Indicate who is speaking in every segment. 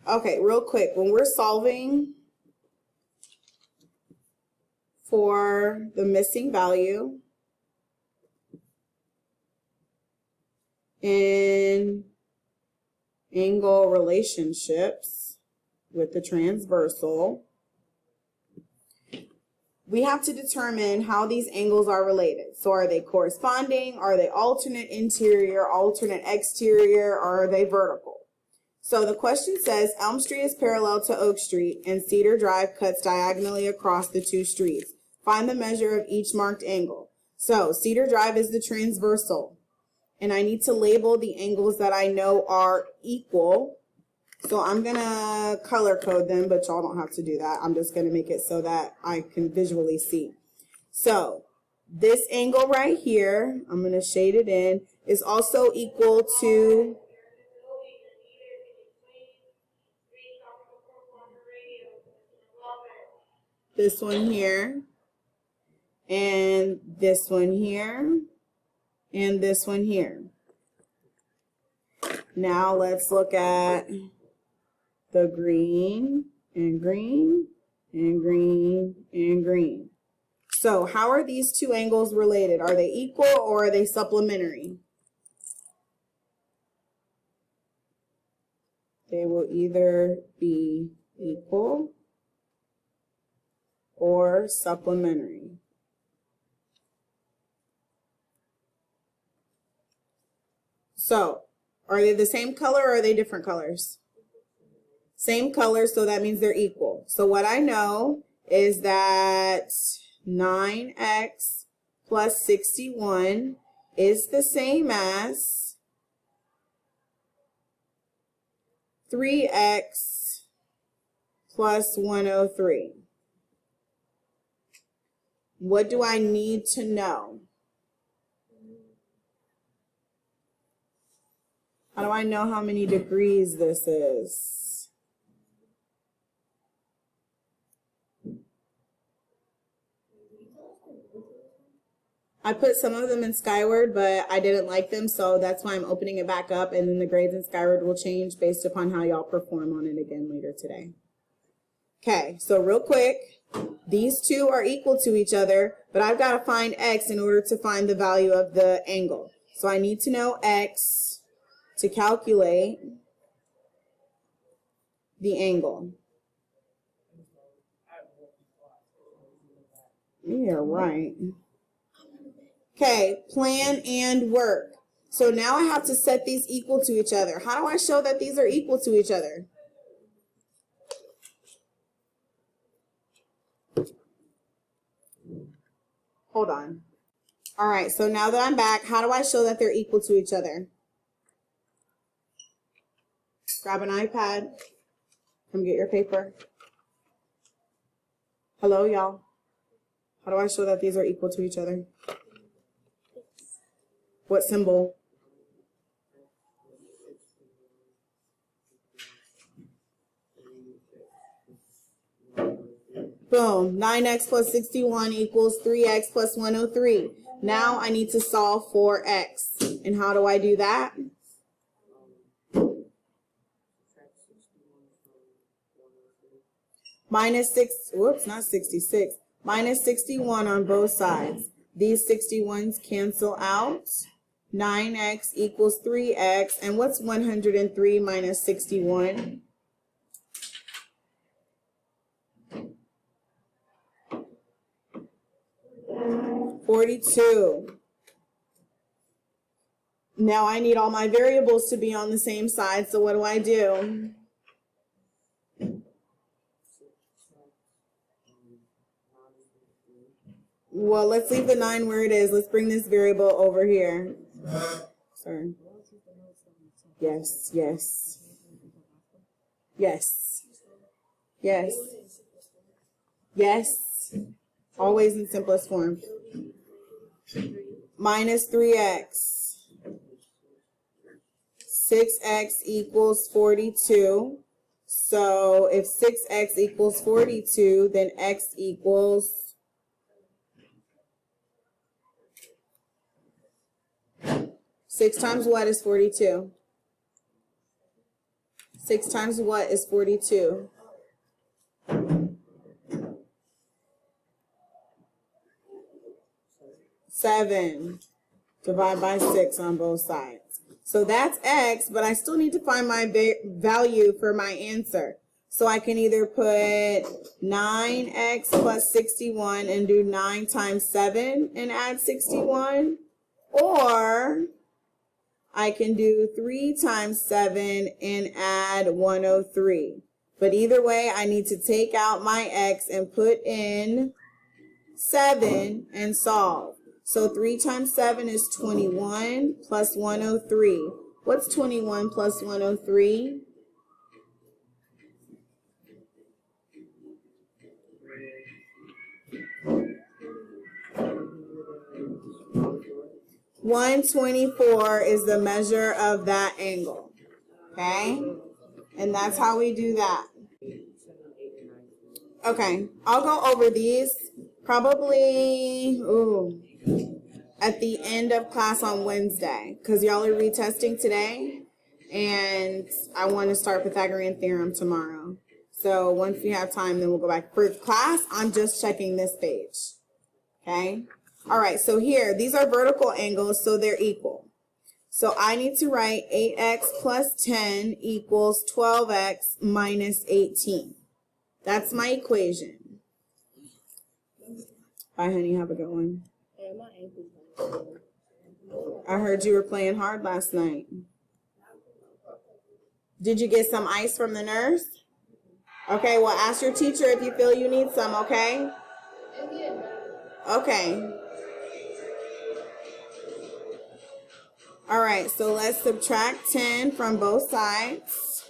Speaker 1: Okay, real quick, when we're solving for the missing value in angle relationships with the transversal, we have to determine how these angles are related. So are they corresponding? Are they alternate interior, alternate exterior, or are they vertical? So the question says Elm Street is parallel to Oak Street and Cedar Drive cuts diagonally across the two streets. Find the measure of each marked angle. So Cedar Drive is the transversal, and I need to label the angles that I know are equal. So I'm going to color code them, but y'all don't have to do that. I'm just going to make it so that I can visually see. So this angle right here, I'm going to shade it in, is also equal to this one here, and this one here, and this one here. Now let's look at the green and green and green and green. So how are these two angles related? Are they equal or are they supplementary? They will either be equal or supplementary. So, are they the same color or are they different colors? Same color, so that means they're equal. So what I know is that 9x plus 61 is the same as 3x plus 103. What do I need to know? How do I know how many degrees this is? I put some of them in Skyward, but I didn't like them, so that's why I'm opening it back up, and then the grades in Skyward will change based upon how y'all perform on it again later today. Okay, so real quick, these two are equal to each other, but I've got to find x in order to find the value of the angle. So I need to know x to calculate the angle. Yeah, right. Okay, plan and work. So now I have to set these equal to each other. How do I show that these are equal to each other? Hold on. All right, so now that I'm back, how do I show that they're equal to each other? Grab an iPad. Come get your paper. Hello, y'all. How do I show that these are equal to each other? What symbol? Boom. 9x plus 61 equals 3x plus 103. Now I need to solve for x. And how do I do that? Minus 6, whoops, not 66. Minus 61 on both sides. These 61s cancel out. 9x equals 3x. And what's 103 minus 61? $42. Now I need all my variables to be on the same side, so what do I do? Well, let's leave the 9 where it is. Let's bring this variable over here. Sorry. Yes, yes. Yes. Yes. Yes. Always in simplest form. Minus 3x. 6x equals 42. So if 6x equals 42, then x equals 6 times what is 42? 6 times what is 42? 7. Divide by 6 on both sides. So that's x, but I still need to find my value for my answer. So I can either put 9x plus 61 and do 9 times 7 and add 61, or I can do 3 times 7 and add 103. But either way, I need to take out my x and put in 7 and solve. So 3 times 7 is 21 plus 103. What's 21 plus 103? $124 is the measure of that angle. Okay? And that's how we do that. Okay, I'll go over these probably at the end of class on Wednesday, because y'all are retesting today, and I want to start Pythagorean theorem tomorrow. So once we have time, then we'll go back. For class, I'm just checking this page. Okay? All right, so here, these are vertical angles, so they're equal. So I need to write 8x plus 10 equals 12x minus 18. That's my equation. Bye, honey. Have a good one. I heard you were playing hard last night. Did you get some ice from the nurse? Okay, well, ask your teacher if you feel you need some, okay? Okay. All right, so let's subtract 10 from both sides.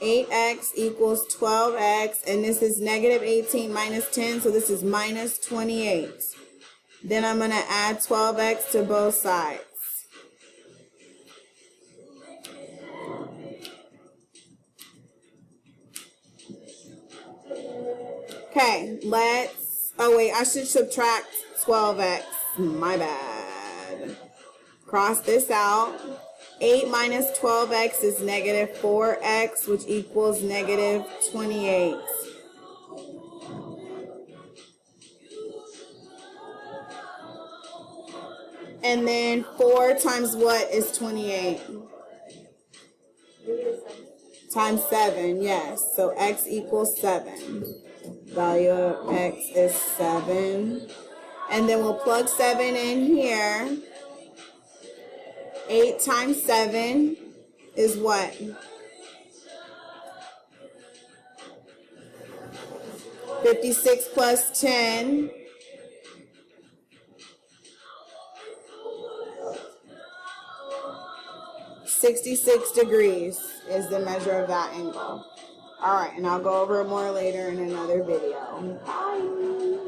Speaker 1: 8x equals 12x, and this is negative 18 minus 10, so this is minus 28. Then I'm going to add 12x to both sides. Okay, oh wait, I should subtract 12x. My bad. Cross this out. 8 minus 12x is negative 4x, which equals negative 28. And then 4 times what is 28? Times 7, yes. So x equals 7. Value of x is 7. And then we'll plug 7 in here. 8 times 7 is what? 56 plus 10. 66 degrees is the measure of that angle. All right, and I'll go over it more later in another video. Bye.